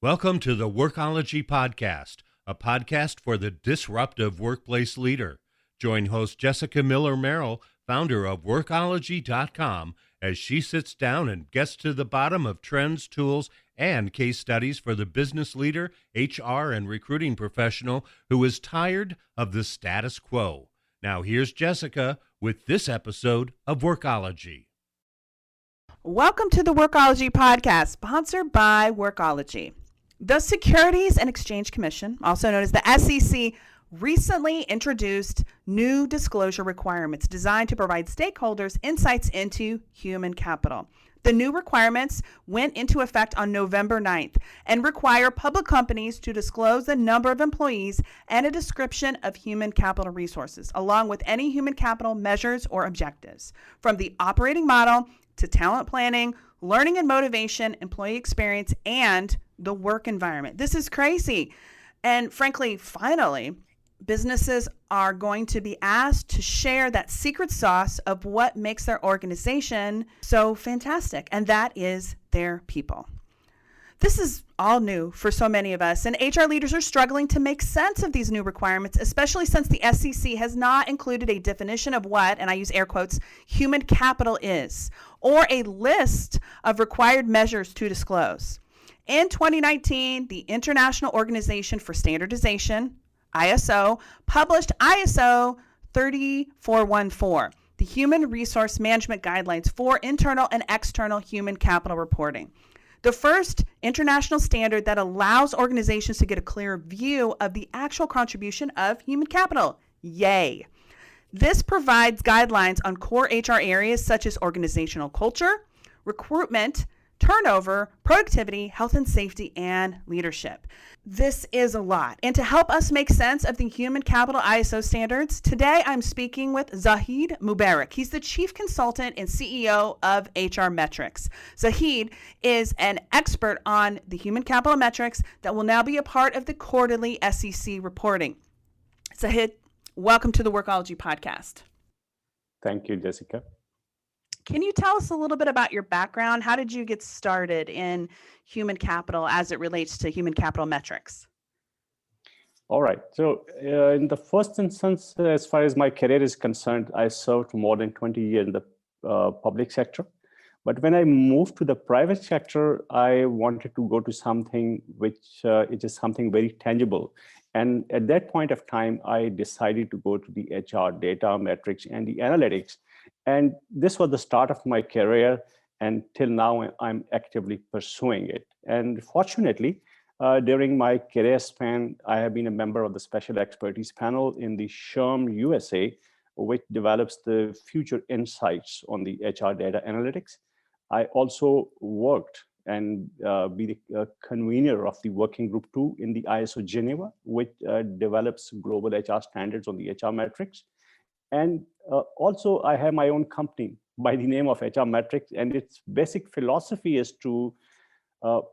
Welcome to the Workology Podcast, a podcast for the disruptive workplace leader. Join host Jessica Miller Merrill, founder of Workology.com, as she sits down and gets to the bottom of trends, tools, and case studies for the business leader, HR, and recruiting professional who is tired of the status quo. Now here's Jessica with this episode of Workology. Welcome to the Workology Podcast, sponsored by Workology. The Securities and Exchange Commission, also known as the SEC, recently introduced new disclosure requirements designed to provide stakeholders insights into human capital. The new requirements went into effect on November 9th and require public companies to disclose the number of employees and a description of human capital resources, along with any human capital measures or objectives, from the operating model to talent planning, learning and motivation, employee experience, and the work environment. This is crazy. And frankly, finally, businesses are going to be asked to share that secret sauce of what makes their organization so fantastic, and that is their people. This is all new for so many of us, and HR leaders are struggling to make sense of these new requirements, especially since the SEC has not included a definition of what, and I use air quotes, human capital is, or a list of required measures to disclose. In 2019, the International Organization for Standardization, ISO, published ISO 3414, the Human Resource Management Guidelines for Internal and External Human Capital Reporting. The first international standard that allows organizations to get a clear view of the actual contribution of human capital. Yay! This provides guidelines on core HR areas such as organizational culture, recruitment, turnover, productivity, health and safety, and leadership. This is a lot. And to help us make sense of the human capital ISO standards, today I'm speaking with Zahid Mubarik. He's the chief consultant and CEO of HR Metrics. Zahid is an expert on the human capital metrics that will now be a part of the quarterly SEC reporting. Zahid, welcome to the Workology Podcast. Thank you, Jessica. Can you tell us a little bit about your background? How did you get started in human capital as it relates to human capital metrics? All right. So in the first instance, as far as my career is concerned, I served for more than 20 years in the public sector. But when I moved to the private sector, I wanted to go to something which it is something very tangible. And at that point of time, I decided to go to the HR data metrics and the analytics. And this was the start of my career. And till now, I'm actively pursuing it. And fortunately, during my career span, I have been a member of the Special Expertise Panel in the SHRM USA, which develops the future insights on the HR data analytics. I also worked and be the convener of the Working Group 2 in the ISO Geneva, which develops global HR standards on the HR metrics. And also, I have my own company by the name of HR Metrics, and its basic philosophy is to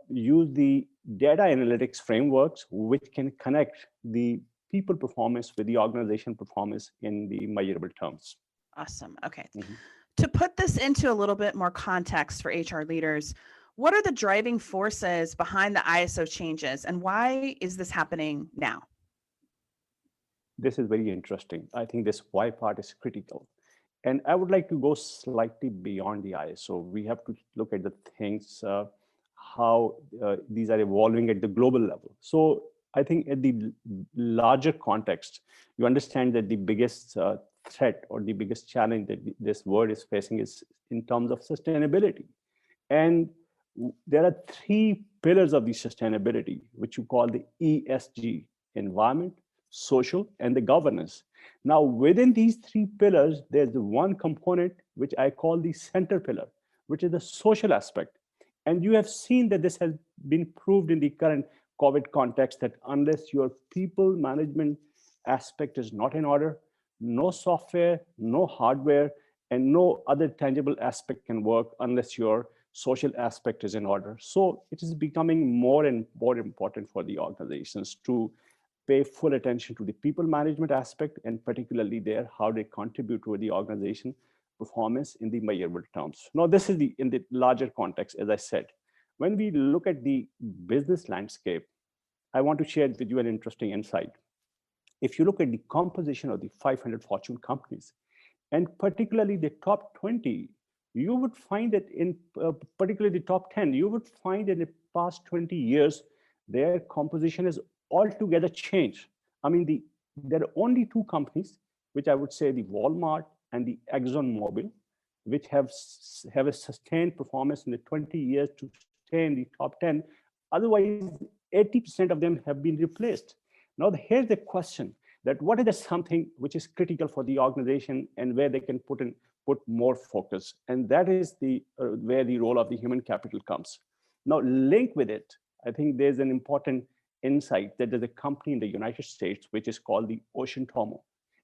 use the data analytics frameworks, which can connect the people performance with the organization performance in the measurable terms. Awesome. Okay. Mm-hmm. To put this into a little bit more context for HR leaders, what are the driving forces behind the ISO changes, and why is this happening now? This is very interesting. I think this why part is critical. And I would like to go slightly beyond the ISO. We have to look at the things, how these are evolving at the global level. So I think at the larger context, you understand that the biggest threat or the biggest challenge that this world is facing is in terms of sustainability. And there are three pillars of the sustainability, which you call the ESG: environment, social, and the governance. Now, within these three pillars, there's one component which I call the center pillar, which is the social aspect. And you have seen that this has been proved in the current COVID context that unless your people management aspect is not in order, no software, no hardware, and no other tangible aspect can work unless your social aspect is in order. So it is becoming more and more important for the organizations to pay full attention to the people management aspect, and particularly there, how they contribute to the organization performance in the measurable terms. Now, this is in the larger context, as I said. When we look at the business landscape, I want to share with you an interesting insight. If you look at the composition of the 500 Fortune companies, and particularly the top 20, you would find that in particularly the top 10, you would find in the past 20 years, their composition has altogether changed. I mean, there are only two companies, which I would say the Walmart and the ExxonMobil, which have a sustained performance in the 20 years to stay in the top 10. Otherwise, 80% of them have been replaced. Now, here's the question that what is something which is critical for the organization and where they can put more focus. And that is where the role of the human capital comes. Now, link with it, I think there's an important insight that there's a company in the United States, which is called the Ocean Tomo.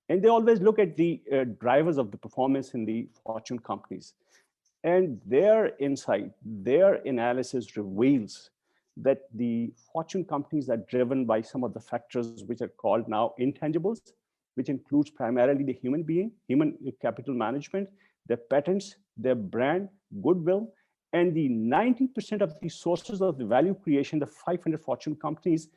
And they always look at the drivers of the performance in the Fortune companies. And their insight, their analysis reveals that the Fortune companies are driven by some of the factors which are called now intangibles, which includes primarily the human capital management, their patents, their brand, goodwill, and the 90% of the sources of the value creation, the 500 Fortune companies,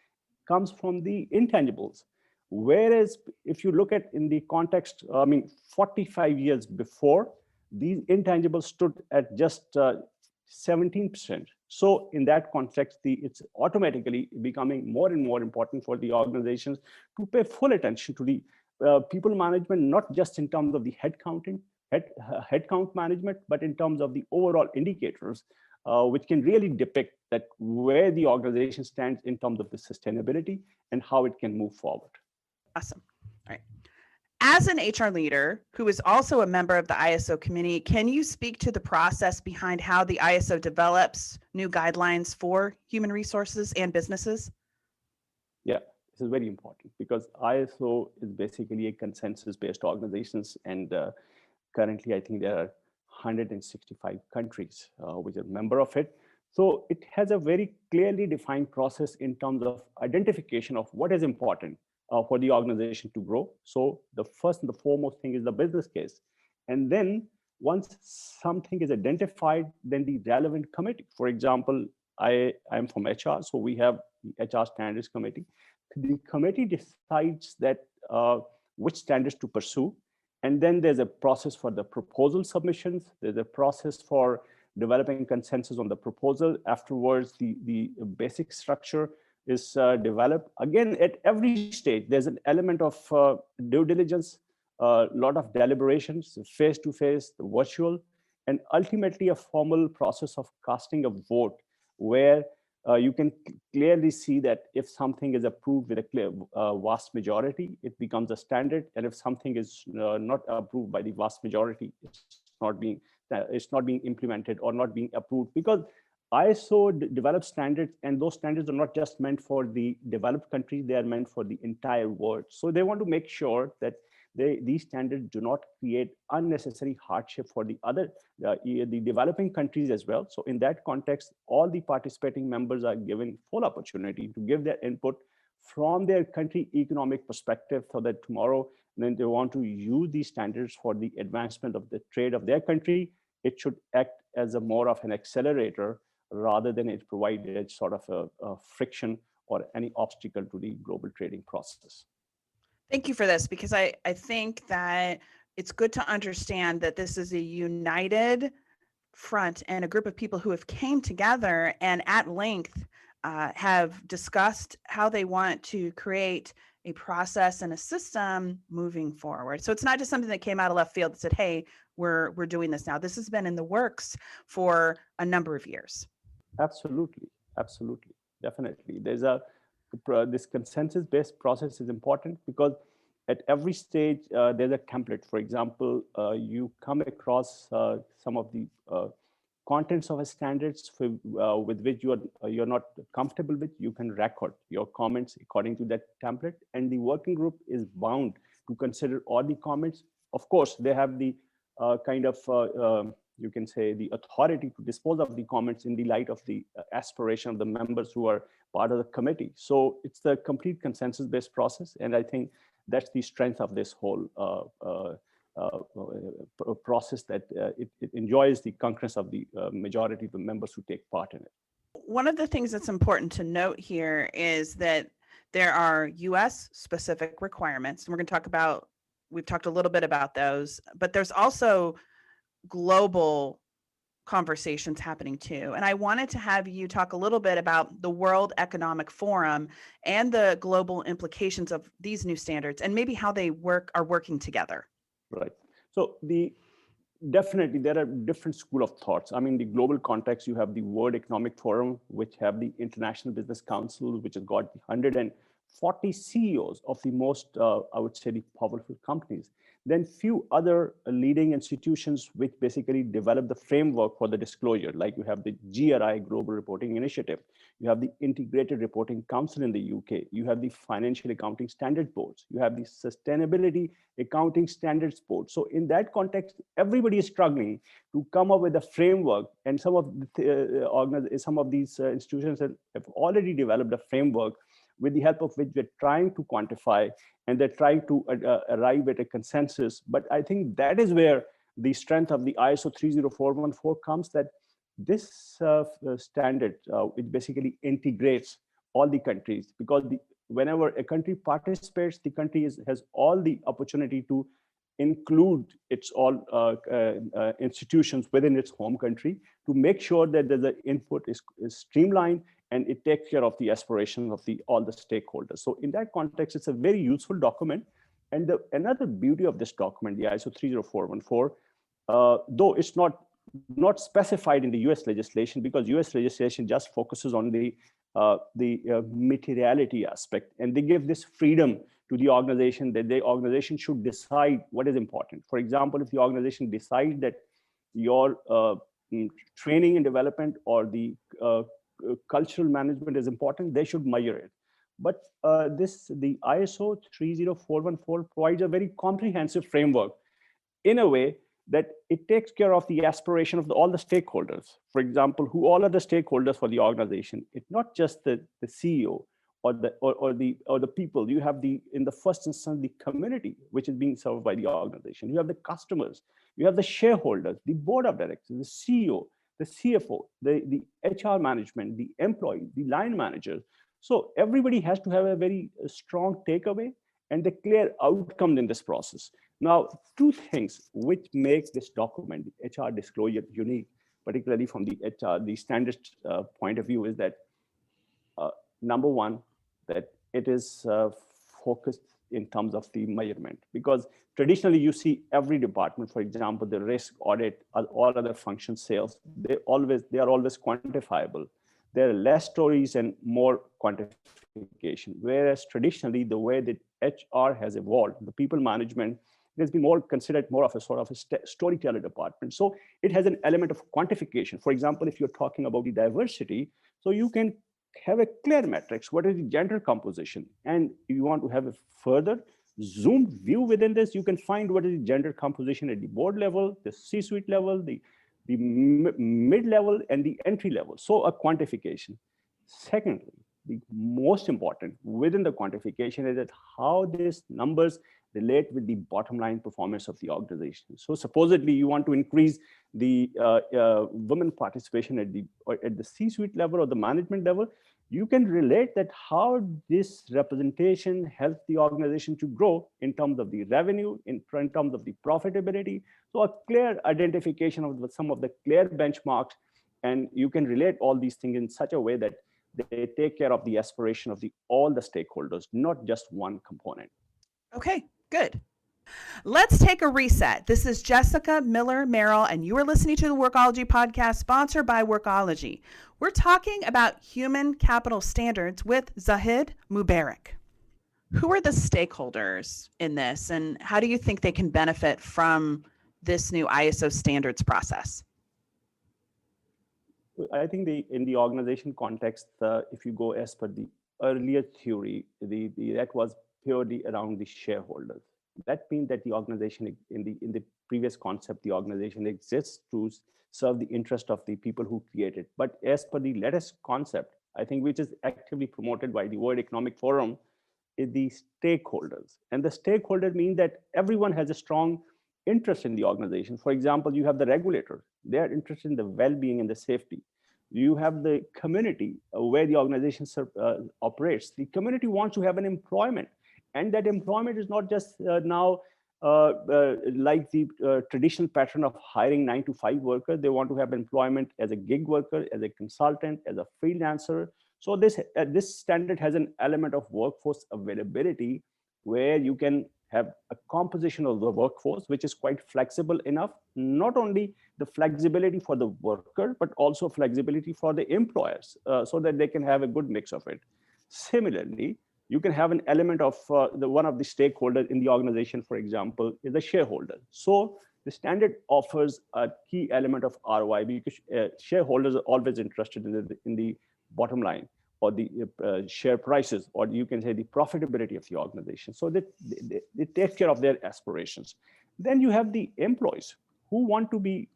comes from the intangibles. Whereas if you look at in the context, 45 years before, these intangibles stood at just 17%. So in that context, it's automatically becoming more and more important for the organizations to pay full attention to the people management, not just in terms of the headcount management, but in terms of the overall indicators, which can really depict that where the organization stands in terms of the sustainability and how it can move forward. Awesome. All right. As an HR leader who is also a member of the ISO committee, can you speak to the process behind how the ISO develops new guidelines for human resources and businesses? Yeah, this is very important because ISO is basically a consensus-based organizations, and currently I think there are 165 countries which are member of it. So it has a very clearly defined process in terms of identification of what is important for the organization to grow. So the first and the foremost thing is the business case. And then once something is identified, then the relevant committee, for example, I'm from HR, so we have the HR standards committee. The committee decides that which standards to pursue. And then there's a process for the proposal submissions. There's a process for developing consensus on the proposal. Afterwards, the basic structure is developed. Again, at every stage, there's an element of due diligence, a lot of deliberations, face-to-face, virtual, and ultimately a formal process of casting a vote where you can clearly see that if something is approved with a clear vast majority, it becomes a standard. And if something is not approved by the vast majority, it's not being implemented or not being approved, because ISO develops standards, and those standards are not just meant for the developed countries, they are meant for the entire world. So they want to make sure that these standards do not create unnecessary hardship for the developing countries as well. So in that context, all the participating members are given full opportunity to give their input from their country economic perspective, so that tomorrow, when they want to use these standards for the advancement of the trade of their country, it should act as a more of an accelerator rather than it provide a sort of a friction or any obstacle to the global trading process. Thank you for this, because I think that it's good to understand that this is a united front and a group of people who have came together and at length have discussed how they want to create a process and a system moving forward. So it's not just something that came out of left field that said, hey, we're doing this now. This has been in the works for a number of years. Absolutely, definitely. This consensus-based process is important because at every stage there's a template. For example, you come across some of the contents of a standards with which you're not comfortable with. You can record your comments according to that template, and the working group is bound to consider all the comments. Of course, they have the you can say the authority to dispose of the comments in the light of the aspiration of the members who are part of the committee. So it's the complete consensus-based process, and I think that's the strength of this whole process, that it enjoys the concurrence of the majority of the members who take part in it. one of the things that's important to note here is that there are US specific requirements. And we've talked a little bit about those, but there's also global conversations happening too. And I wanted to have you talk a little bit about the World Economic Forum and the global implications of these new standards and maybe how they are working together. Right. So definitely there are different school of thoughts. I mean, the global context, you have the World Economic Forum, which have the International Business Council, which has got the 140 CEOs of the most, I would say, the powerful companies. Then few other leading institutions which basically develop the framework for the disclosure, like you have the GRI, Global Reporting Initiative. You have the Integrated Reporting Council in the UK. You have the Financial Accounting Standards Boards. You have the Sustainability Accounting Standards Board. So in that context, everybody is struggling to come up with a framework, and some of these institutions have already developed a framework with the help of which we're trying to quantify, and they're trying to arrive at a consensus. But I think that is where the strength of the ISO 30414 comes, that this standard, it basically integrates all the countries, because whenever a country participates, the country has all the opportunity to include its all institutions within its home country to make sure that the input is streamlined and it takes care of the aspirations of all the stakeholders. So in that context, it's a very useful document. And another beauty of this document, the ISO 30414, though it's not specified in the US legislation, because US legislation just focuses on the materiality aspect, and they give this freedom to the organization that the organization should decide what is important. For example, if the organization decides that your training and development or the cultural management is important, they should measure it. But the ISO 30414 provides a very comprehensive framework in a way that it takes care of the aspiration of all the stakeholders. For example, who all are the stakeholders for the organization? It's not just the CEO or the people. You have in the first instance, the community, which is being served by the organization. You have the customers, you have the shareholders, the board of directors, the CEO, the CFO, the HR management, the employee, the line managers. So everybody has to have a very strong takeaway and the clear outcome in this process. Now, two things which make this document, the HR disclosure, unique, particularly from the standards point of view, is that number one, that it is focused in terms of the measurement, because traditionally you see every department, for example, the risk, audit, all other functions, sales, they are always quantifiable. There are less stories and more quantification. Whereas traditionally, the way that HR has evolved, the people management, it has been more considered more of a sort of a storyteller department. So it has an element of quantification. For example, if you're talking about the diversity, so you can have a clear metrics. What is the gender composition? And if you want to have a further zoomed view within this, you can find what is the gender composition at the board level, the C-suite level, the mid-level, and the entry level. So a quantification. Secondly, the most important within the quantification is that how these numbers relate with the bottom line performance of the organization. So supposedly you want to increase the women participation at the C-suite level or the management level, you can relate that how this representation helps the organization to grow in terms of the revenue, in terms of the profitability. So a clear identification of some of the clear benchmarks, and you can relate all these things in such a way that they take care of the aspiration of all the stakeholders, not just one component. Okay, good. Let's take a reset. This is Jessica Miller Merrill, and you are listening to the Workology podcast sponsored by Workology. We're talking about human capital standards with Zahid Mubarik. Who are the stakeholders in this, and how do you think they can benefit from this new ISO standards process? I think in the organization context, if you go as per the earlier theory, that was purely around the shareholders. That means that the organization, in the previous concept, the organization exists to serve the interest of the people who create it. But as per the latest concept, I think, which is actively promoted by the World Economic Forum, is the stakeholders. And the stakeholder means that everyone has a strong interest in the organization. For example, you have the regulator. They are interested in the well-being and the safety. You have the community where the organization operates. The community wants to have an employment, and that employment is not just now like the traditional pattern of hiring 9 to 5 workers. They want to have employment as a gig worker, as a consultant, as a freelancer. So this standard has an element of workforce availability, where you can have a composition of the workforce which is quite flexible enough, not only the flexibility for the worker, but also flexibility for the employers, so that they can have a good mix of it. Similarly, you can have an element of one of the stakeholders in the organization, for example, is the shareholder. So the standard offers a key element of ROI, because shareholders are always interested in the bottom line, or the share prices, or you can say the profitability of the organization. So that they take care of their aspirations. Then you have the employees who want to be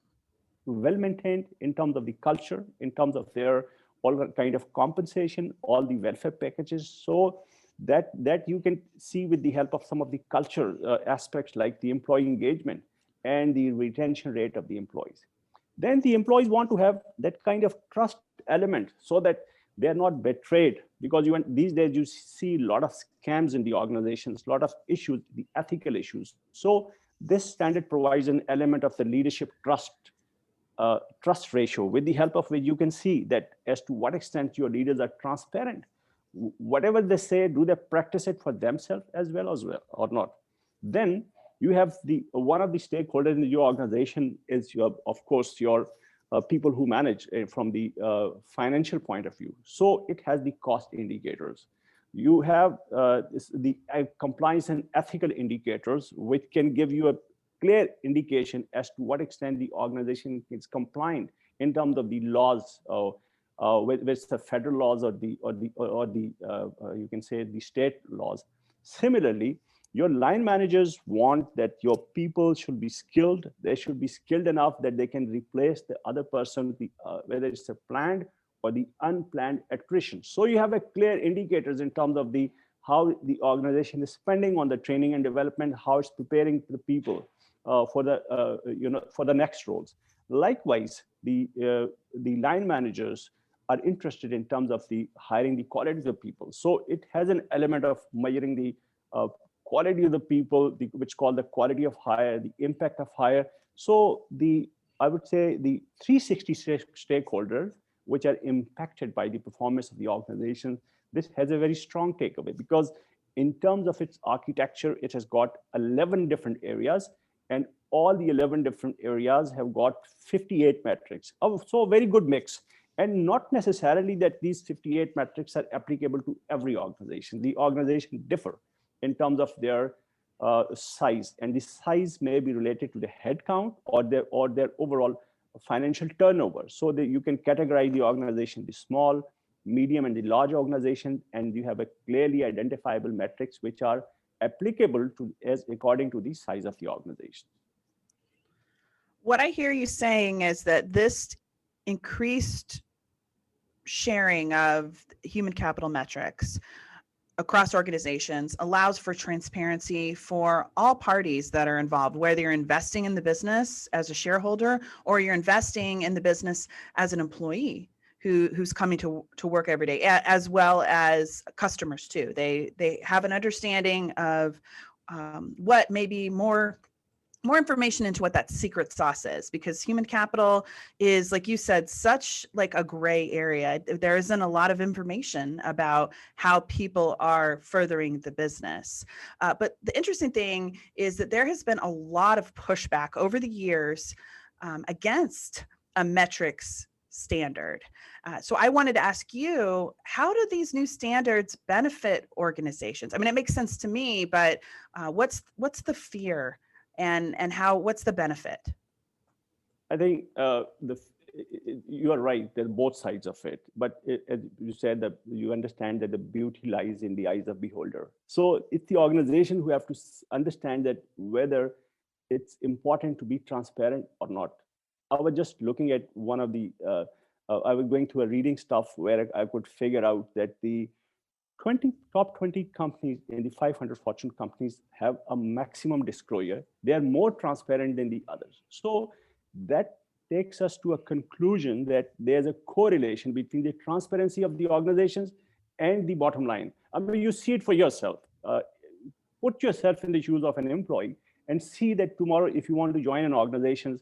well maintained in terms of the culture, in terms of their all kind of compensation, all the welfare packages. So that you can see with the help of some of the culture aspects, like the employee engagement and the retention rate of the employees. Then the employees want to have that kind of trust element, so that they're not betrayed, because these days you see a lot of scams in the organizations, a lot of issues, the ethical issues. So this standard provides an element of the leadership trust ratio, with the help of which you can see that as to what extent your leaders are transparent. Whatever they say, do they practice it for themselves as well or not? Then you have one of the stakeholders in your organization is of course your people who manage from the financial point of view. So it has the cost indicators. You have the compliance and ethical indicators, which can give you a clear indication as to what extent the organization is compliant in terms of the laws, with the federal laws or the you can say the state laws. Similarly, your line managers want that your people should be skilled. They should be skilled enough that they can replace the other person, whether it's a planned or the unplanned attrition. So you have a clear indicators in terms of how the organization is spending on the training and development, how it's preparing the people for the next roles. Likewise, the line managers are interested in terms of the hiring the quality of the people. So it has an element of measuring the quality of the people, which called the quality of hire, the impact of hire. So I would say the 360 stakeholders, which are impacted by the performance of the organization, this has a very strong takeaway, because in terms of its architecture, it has got 11 different areas, and all the 11 different areas have got 58 metrics. So a very good mix. And not necessarily that these 58 metrics are applicable to every organization. The organization differ in terms of their size, and the size may be related to the headcount or their overall financial turnover. So that you can categorize the organization, the small, medium, and the large organization, and you have a clearly identifiable metrics which are applicable to according to the size of the organization. What I hear you saying is that this increased sharing of human capital metrics across organizations allows for transparency for all parties that are involved, whether you're investing in the business as a shareholder or you're investing in the business as an employee who's coming to work every day, as well as customers too. They have an understanding of what may be more information into what that secret sauce is, because human capital is, like you said, such like a gray area. There isn't a lot of information about how people are furthering the business. But the interesting thing is that there has been a lot of pushback over the years against a metrics standard. So I wanted to ask you, how do these new standards benefit organizations? I mean, it makes sense to me, but what's the fear? And what's the benefit? I think you are right. There are both sides of it. But as you said, that you understand that the beauty lies in the eyes of beholder. So it's the organization who have to understand that whether it's important to be transparent or not. I was just looking at one of the, I was going through a reading stuff where I could figure out that the top 20 companies in the 500 Fortune companies have a maximum disclosure. They are more transparent than the others. So that takes us to a conclusion that there's a correlation between the transparency of the organizations and the bottom line. I mean, you see it for yourself. Put yourself in the shoes of an employee and see that tomorrow, if you want to join an organization,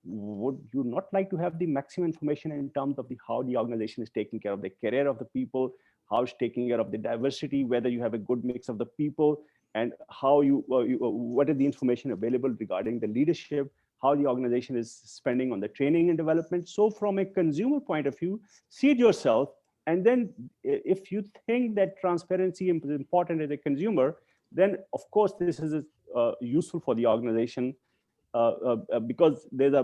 would you not like to have the maximum information in terms of how the organization is taking care of the career of the people, how it's taking care of the diversity, whether you have a good mix of the people, and how what are the information available regarding the leadership, how the organization is spending on the training and development. So from a consumer point of view, see it yourself. And then if you think that transparency is important as a consumer, then of course this is useful for the organization because there's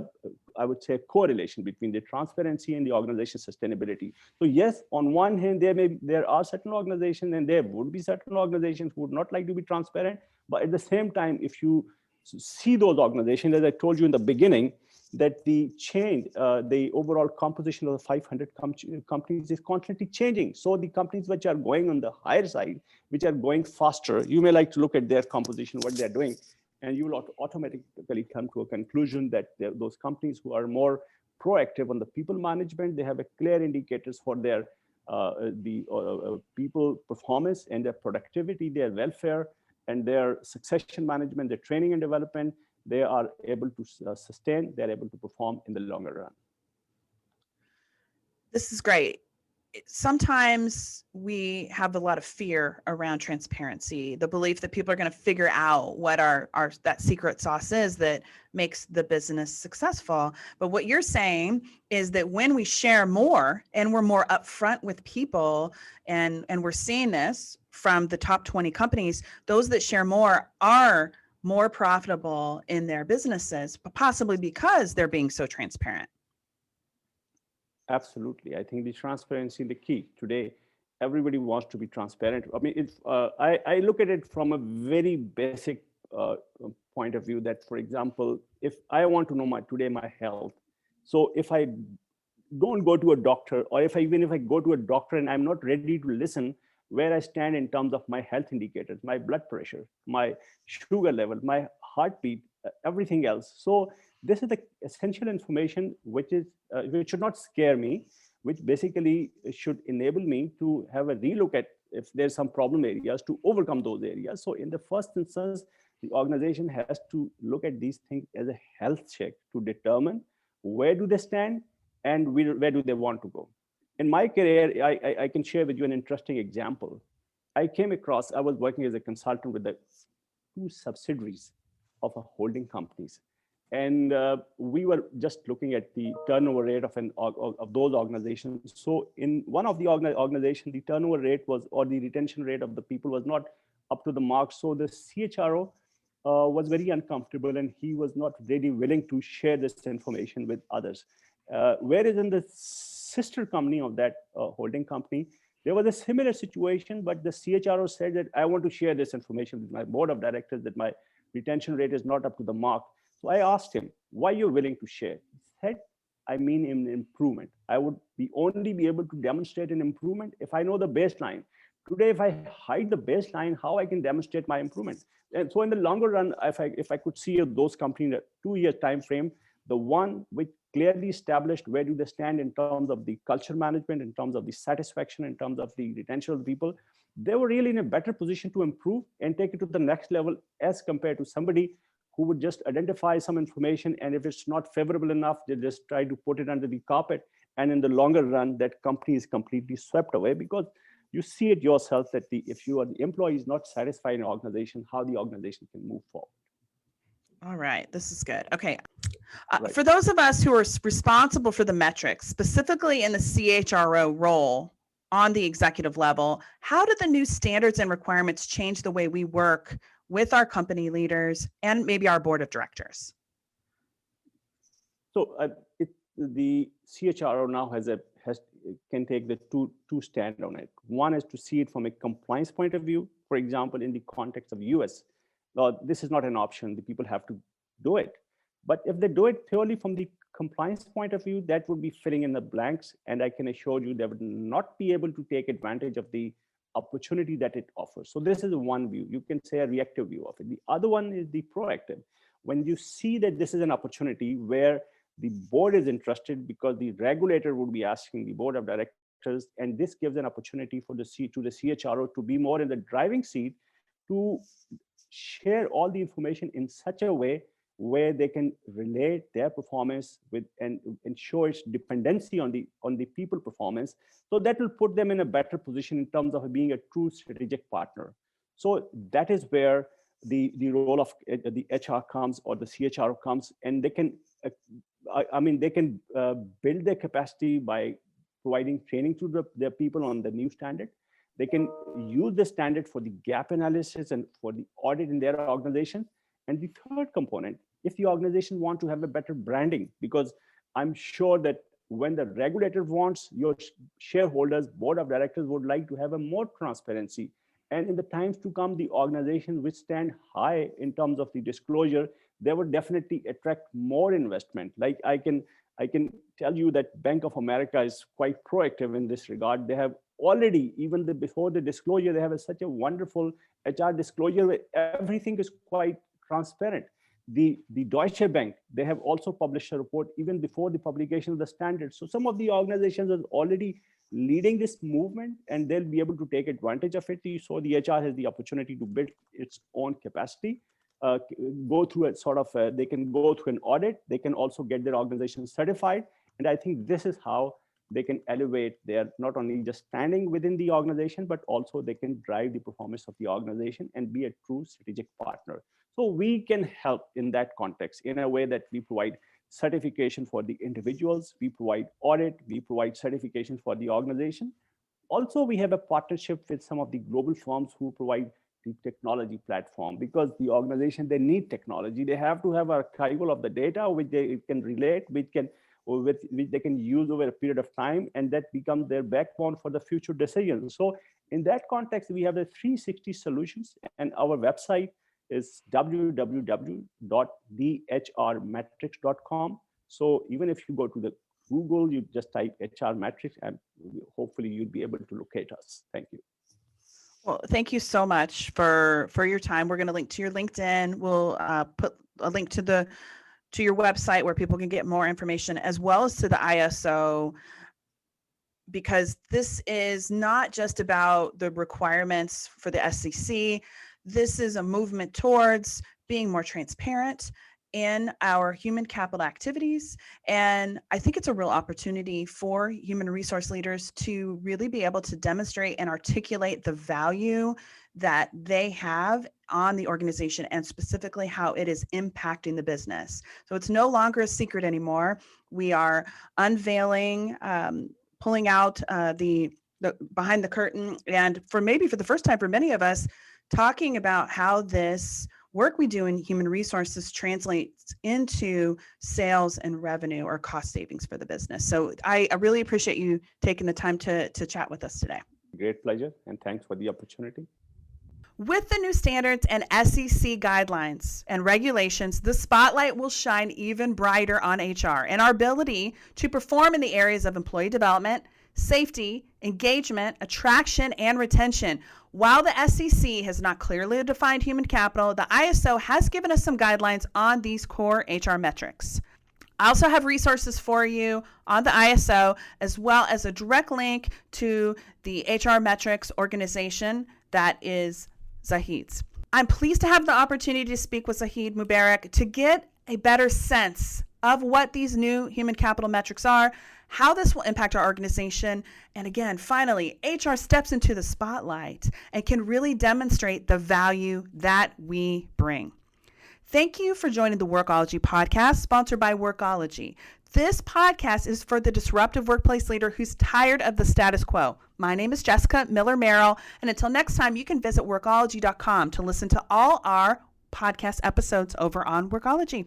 I would say, a correlation between the transparency and the organization sustainability. So yes, on one hand, there are certain organizations, and there would be certain organizations who would not like to be transparent. But at the same time, if you see those organizations, as I told you in the beginning, that the change, the overall composition of the 500 companies is constantly changing. So the companies which are going on the higher side, which are going faster, you may like to look at their composition, what they're doing, and you will automatically come to a conclusion that those companies who are more proactive on the people management, they have a clear indicators for their people performance and their productivity, their welfare, and their succession management, their training and development. They are able to sustain, they're able to perform in the longer run. This is great. Sometimes we have a lot of fear around transparency, the belief that people are going to figure out what that secret sauce is that makes the business successful. But what you're saying is that when we share more and we're more upfront with people, and we're seeing this from the top 20 companies, those that share more are more profitable in their businesses, possibly because they're being so transparent. Absolutely. I think the transparency is the key. Today, everybody wants to be transparent. I mean, I look at it from a very basic point of view that, for example, if I want to know my health, so if I don't go to a doctor, or even if I go to a doctor and I'm not ready to listen where I stand in terms of my health indicators, my blood pressure, my sugar level, my heartbeat, everything else. So this is the essential information which should not scare me, which basically should enable me to have a relook at if there's some problem areas to overcome those areas. So in the first instance, the organization has to look at these things as a health check to determine where do they stand and where do they want to go. In my career, I can share with you an interesting example. I was working as a consultant with the 2 subsidiaries of a holding companies. And we were just looking at the turnover rate of those organizations. So in one of the organizations, the turnover rate or the retention rate of the people was not up to the mark. So the CHRO was very uncomfortable, and he was not really willing to share this information with others. Whereas in the sister company of that holding company, there was a similar situation, but the CHRO said that I want to share this information with my board of directors that my retention rate is not up to the mark. So I asked him, why you're willing to share? He said, I mean an improvement. I would only be able to demonstrate an improvement if I know the baseline. Today, if I hide the baseline, how I can demonstrate my improvement? And so in the longer run, if I could see those companies in a 2-year time frame, the one which clearly established where do they stand in terms of the culture management, in terms of the satisfaction, in terms of the retention of the people, they were really in a better position to improve and take it to the next level as compared to somebody who would just identify some information, and if it's not favorable enough, they just try to put it under the carpet. And in the longer run, that company is completely swept away, because you see it yourself that if you are the employee is not satisfied in an organization, how the organization can move forward. All right, this is good. Okay. Right. For those of us who are responsible for the metrics, specifically in the CHRO role on the executive level, how do the new standards and requirements change the way we work with our company leaders and maybe our board of directors? So the CHRO now can take the two stand on it. One is to see it from a compliance point of view. For example, in the context of US, this is not an option. The people have to do it. But if they do it purely from the compliance point of view, that would be filling in the blanks. And I can assure you they would not be able to take advantage of the opportunity that it offers. So this is one view. You can say a reactive view of it. The other one is the proactive. When you see that this is an opportunity where The board is interested because the regulator would be asking the board of directors, and this gives an opportunity for the CHRO to be more in the driving seat to share all the information in such a way where they can relate their performance with and ensure its dependency on the people performance. So that will put them in a better position in terms of being a true strategic partner. So that is where the role of the HR comes, or the CHRO comes, and they can they can build their capacity by providing training to their people on the new standard. They can use the standard for the gap analysis and for the audit in their organization. And the third component, if the organization want to have a better branding, because I'm sure that when the regulator wants, your shareholders, board of directors would like to have a more transparency. And in the times to come, the organizations which stand high in terms of the disclosure, they would definitely attract more investment. Like I can tell you that Bank of America is quite proactive in this regard. They have already, even before the disclosure, they have such a wonderful HR disclosure where everything is quite transparent. The Deutsche Bank, they have also published a report even before the publication of the standards. So some of the organizations are already leading this movement, and they'll be able to take advantage of it. So the HR has the opportunity to build its own capacity, go through a sort of, they can go through an audit, they can also get their organization certified. And I think this is how they can elevate their, not only just standing within the organization, but also they can drive the performance of the organization and be a true strategic partner. So we can help in that context in a way that we provide certification for the individuals, we provide audit, we provide certification for the organization. Also, we have a partnership with some of the global firms who provide the technology platform, because the organization, they need technology. They have to have archival of the data which they can relate, which they can use over a period of time, and that becomes their backbone for the future decisions. So in that context, we have the 360 solutions, and our website is www.thehrmetrics.com. So even if you go to the Google, you just type HR Metrics, and hopefully you'll be able to locate us. Thank you. Well, thank you so much for your time. We're going to link to your LinkedIn. We'll put a link to your website where people can get more information, as well as to the ISO, because this is not just about the requirements for the SEC. This is a movement towards being more transparent in our human capital activities. And I think it's a real opportunity for human resource leaders to really be able to demonstrate and articulate the value that they have on the organization, and specifically how it is impacting the business. So it's no longer a secret anymore. We are unveiling, pulling out the behind the curtain, and for the first time for many of us, talking about how this work we do in human resources translates into sales and revenue or cost savings for the business. So I really appreciate you taking the time to chat with us today. Great pleasure, and thanks for the opportunity. With the new standards and SEC guidelines and regulations, the spotlight will shine even brighter on HR and our ability to perform in the areas of employee development, safety, engagement, attraction, and retention. While the SEC has not clearly defined human capital, the ISO has given us some guidelines on these core HR metrics. I also have resources for you on the ISO, as well as a direct link to the HR metrics organization that is Zahid's. I'm pleased to have the opportunity to speak with Zahid Mubarik to get a better sense of what these new human capital metrics are, how this will impact our organization, and again, finally, HR steps into the spotlight and can really demonstrate the value that we bring. Thank you for joining the Workology podcast, sponsored by Workology. This podcast is for the disruptive workplace leader who's tired of the status quo. My name is Jessica Miller Merrill, and until next time, you can visit Workology.com to listen to all our podcast episodes over on Workology.